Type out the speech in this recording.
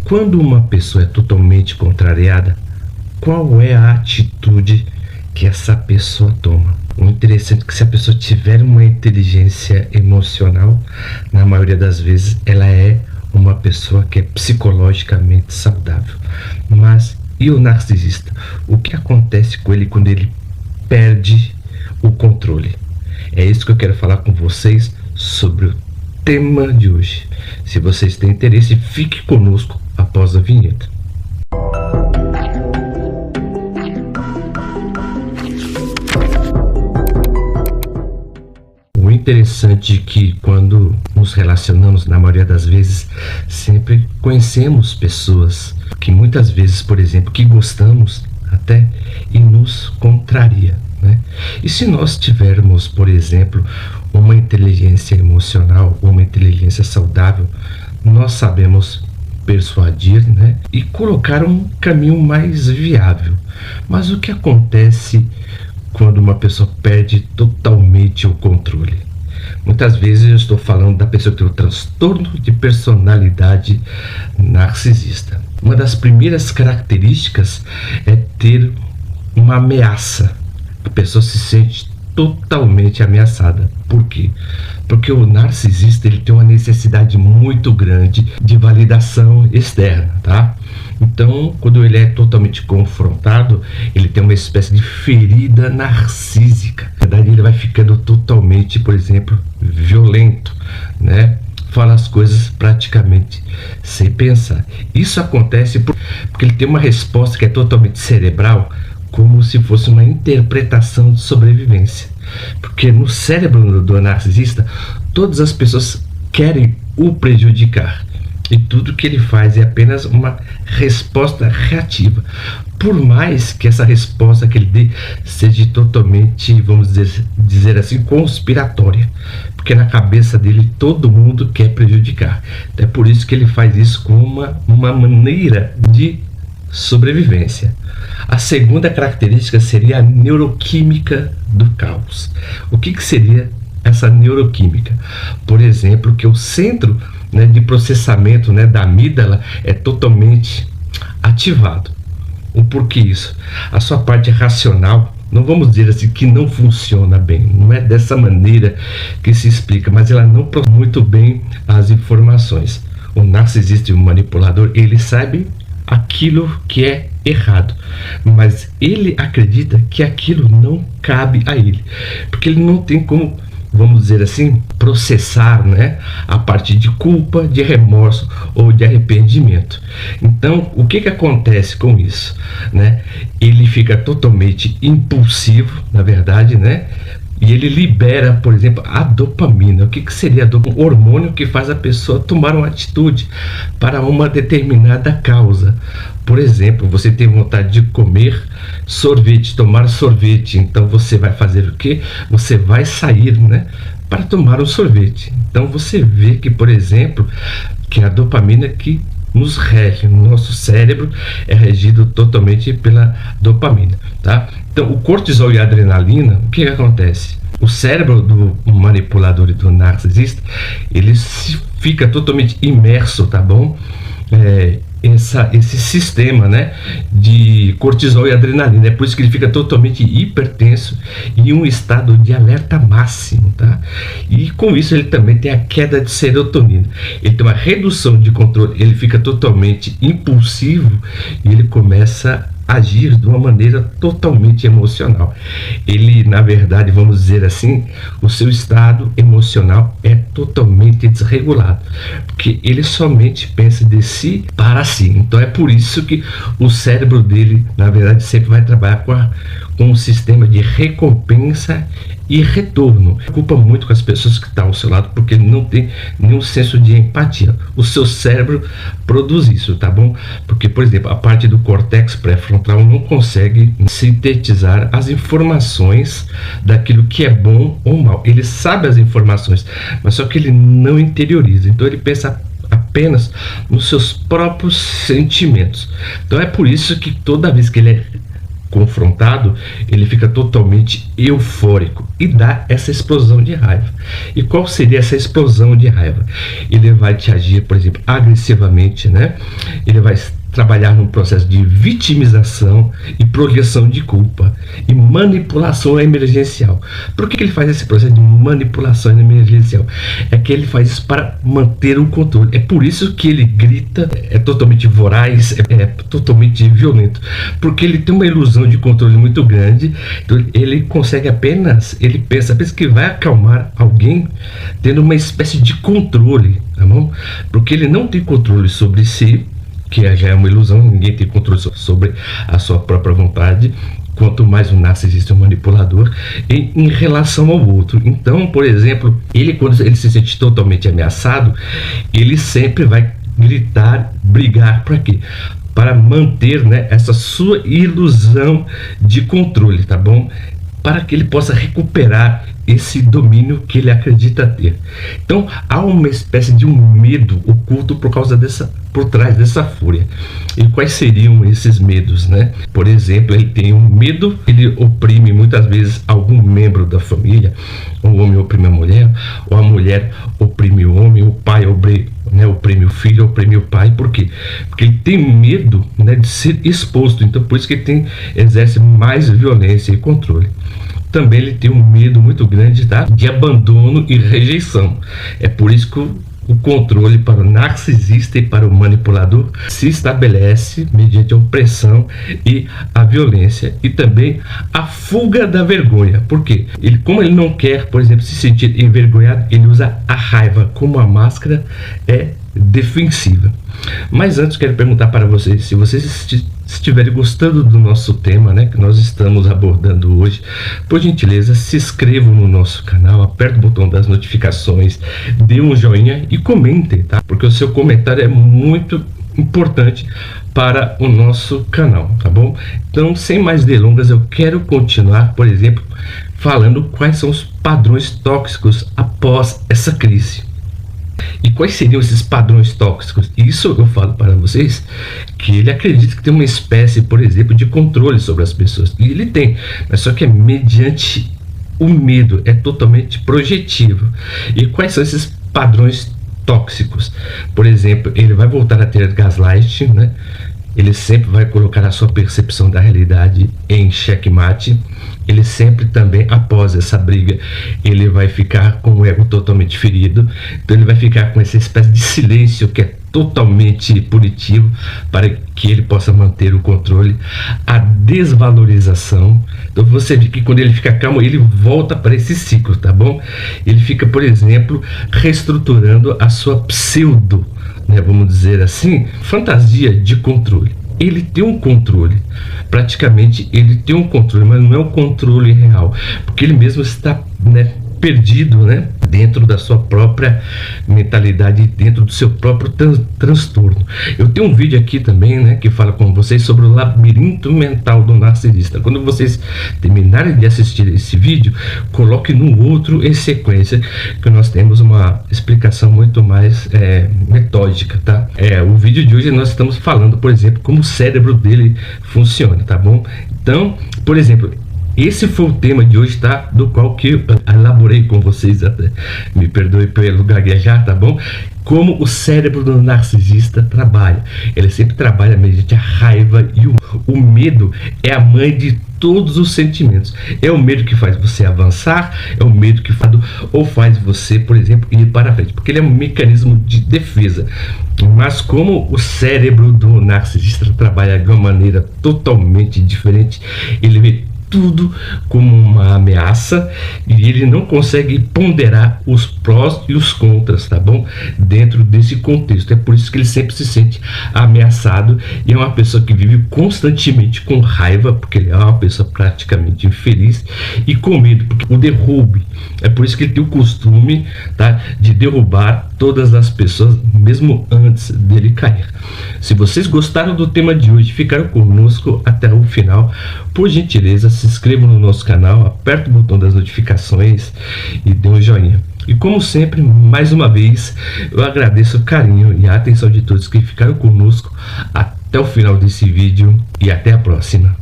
Quando uma pessoa é totalmente contrariada, qual é a atitude que essa pessoa toma? O interessante é que se a pessoa tiver uma inteligência emocional, na maioria das vezes ela é uma pessoa que é psicologicamente saudável. Mas e o narcisista? O que acontece com ele quando ele perde o controle? É isso que eu quero falar com vocês sobre o tema de hoje. Se vocês têm interesse, fique conosco após a vinheta. O interessante é que quando nos relacionamos, na maioria das vezes, sempre conhecemos pessoas que muitas vezes, por exemplo, que gostamos até e nos contraria, né? E se nós tivermos, por exemplo, uma inteligência emocional, uma inteligência saudável, nós sabemos persuadir, né? E colocar um caminho mais viável. Mas o que acontece quando uma pessoa perde totalmente o controle? Muitas vezes eu estou falando da pessoa que tem o transtorno de personalidade narcisista. Uma das primeiras características é ter uma ameaça. A pessoa se sente totalmente ameaçada. Por quê? Porque o narcisista ele tem uma necessidade muito grande de validação externa, tá? Então, quando ele é totalmente confrontado, ele tem uma espécie de ferida narcísica. Na verdade, ele vai ficando totalmente, por exemplo, violento, né? Fala as coisas praticamente sem pensar. Isso acontece porque ele tem uma resposta que é totalmente cerebral, como se fosse uma interpretação de sobrevivência. Porque no cérebro do narcisista, todas as pessoas querem o prejudicar. E tudo que ele faz é apenas uma resposta reativa. Por mais que essa resposta que ele dê seja totalmente, vamos dizer assim, conspiratória. Porque na cabeça dele todo mundo quer prejudicar. É por isso que ele faz isso como uma maneira de sobrevivência. A segunda característica seria a neuroquímica do caos. O que seria essa neuroquímica? Por exemplo, que o centro, né, de processamento, né, da amígdala é totalmente ativado. O porquê isso? A sua parte racional, não vamos dizer assim que não funciona bem, não é dessa maneira que se explica, mas ela não processa muito bem as informações. O narcisista e o manipulador, ele sabe aquilo que é errado, mas ele acredita que aquilo não cabe a ele, porque ele não tem como, vamos dizer assim, processar, né, a parte de culpa, de remorso ou de arrependimento. Então, o que acontece com isso, né? Ele fica totalmente impulsivo, na verdade, né? E ele libera, por exemplo, a dopamina. O que seria a dopamina? Um hormônio que faz a pessoa tomar uma atitude para uma determinada causa. Por exemplo, você tem vontade de comer sorvete, tomar sorvete. Então você vai fazer o quê? Você vai sair, né, para tomar um sorvete. Então você vê que, por exemplo, que a dopamina que nos rege, no nosso cérebro é regido totalmente pela dopamina, tá? Então o cortisol e a adrenalina, o que acontece? O cérebro do manipulador e do narcisista, ele fica totalmente imerso, tá bom? Esse sistema, né, de cortisol e adrenalina, é por isso que ele fica totalmente hipertenso e em um estado de alerta máximo, tá? E com isso ele também tem a queda de serotonina, ele tem uma redução de controle, ele fica totalmente impulsivo e ele começa a agir de uma maneira totalmente emocional. Ele, na verdade, vamos dizer assim, o seu estado emocional é totalmente desregulado, porque ele somente pensa de si para si. Então é por isso que o cérebro dele, na verdade, sempre vai trabalhar com um sistema de recompensa e retorno. Preocupa muito com as pessoas que estão ao seu lado, porque ele não tem nenhum senso de empatia. O seu cérebro produz isso, tá bom? Porque, por exemplo, a parte do córtex pré-frontal não consegue sintetizar as informações daquilo que é bom ou mal. Ele sabe as informações, mas só que ele não interioriza. Então ele pensa apenas nos seus próprios sentimentos. Então é por isso que toda vez que ele é confrontado, ele fica totalmente eufórico e dá essa explosão de raiva. E qual seria essa explosão de raiva? Ele vai te agir, por exemplo, agressivamente, né? Ele vai trabalhar num processo de vitimização e projeção de culpa e manipulação emergencial. Por que ele faz esse processo de manipulação emergencial? É que ele faz isso para manter o controle. É por isso que ele grita, é totalmente voraz, é totalmente violento, porque ele tem uma ilusão de controle muito grande. Então ele consegue apenas, ele pensa que vai acalmar alguém tendo uma espécie de controle, tá bom? Porque ele não tem controle sobre si, que já é uma ilusão. Ninguém tem controle sobre a sua própria vontade, quanto mais um narcisista, um manipulador, em relação ao outro. Então, por exemplo, quando ele se sente totalmente ameaçado, ele sempre vai gritar, brigar. Para quê? Para manter, né, essa sua ilusão de controle, tá bom? Para que ele possa recuperar esse domínio que ele acredita ter. Então há uma espécie de um medo oculto por trás dessa fúria. E quais seriam esses medos, né? Por exemplo, ele tem um medo, ele oprime muitas vezes algum membro da família. O homem oprime a mulher, ou a mulher oprime o homem, o pai oprime o filho, oprime o pai. Por quê? Porque ele tem medo, né, de ser exposto. Então por isso que ele exerce mais violência e controle. Também ele tem um medo muito grande, tá, de abandono e rejeição. É por isso que o controle para o narcisista e para o manipulador se estabelece mediante a opressão e a violência, e também a fuga da vergonha. Por quê? Como ele não quer, por exemplo, se sentir envergonhado, ele usa a raiva como a máscara defensiva. Mas antes quero perguntar para vocês, se vocês estiverem gostando do nosso tema, né, que nós estamos abordando hoje, por gentileza, se inscrevam no nosso canal, aperte o botão das notificações, dê um joinha e comentem, tá? Porque o seu comentário é muito importante para o nosso canal, tá bom? Então, sem mais delongas, eu quero continuar, por exemplo, falando quais são os padrões tóxicos após essa crise. E quais seriam esses padrões tóxicos? Isso eu falo para vocês, que ele acredita que tem uma espécie, por exemplo, de controle sobre as pessoas. E ele tem, mas só que é mediante o medo, é totalmente projetivo. E quais são esses padrões tóxicos? Por exemplo, ele vai voltar a ter gaslight, né? Ele sempre vai colocar a sua percepção da realidade em xeque-mate. Ele sempre também, após essa briga, ele vai ficar com o ego totalmente ferido. Então ele vai ficar com essa espécie de silêncio que é totalmente punitivo, para que ele possa manter o controle. A desvalorização. Então você vê que quando ele fica calmo, ele volta para esse ciclo, tá bom? Ele fica, por exemplo, reestruturando a sua pseudo, né, vamos dizer assim, fantasia de controle. Ele tem um controle, praticamente ele tem um controle, mas não é um controle real, porque ele mesmo está, né, perdido, né, dentro da sua própria mentalidade, dentro do seu próprio transtorno. Eu tenho um vídeo aqui também, né, que fala com vocês sobre o labirinto mental do narcisista. Quando vocês terminarem de assistir esse vídeo, coloque no outro em sequência, que nós temos uma explicação muito mais metódica, tá? O vídeo de hoje nós estamos falando, por exemplo, como o cérebro dele funciona, tá bom? Então, por exemplo, esse foi o tema de hoje, tá? Do qual que eu elaborei com vocês, até. Me perdoe pelo gaguejar, tá bom? Como o cérebro do narcisista trabalha. Ele sempre trabalha mediante a raiva, e o medo é a mãe de todos os sentimentos. É o medo que faz você avançar, é o medo que faz você, por exemplo, ir para frente, porque ele é um mecanismo de defesa. Mas como o cérebro do narcisista trabalha de uma maneira totalmente diferente, ele vê tudo como uma ameaça e ele não consegue ponderar os prós e os contras, tá bom? Dentro desse contexto. É por isso que ele sempre se sente ameaçado, e é uma pessoa que vive constantemente com raiva, porque ele é uma pessoa praticamente infeliz, e com medo, porque o derrube. É por isso que ele tem o costume, tá, de derrubar todas as pessoas, mesmo antes dele cair. Se vocês gostaram do tema de hoje, ficaram conosco até o final, por gentileza, se inscrevam no nosso canal, aperte o botão das notificações e dê um joinha. E como sempre, mais uma vez, eu agradeço o carinho e a atenção de todos que ficaram conosco até o final desse vídeo, e até a próxima.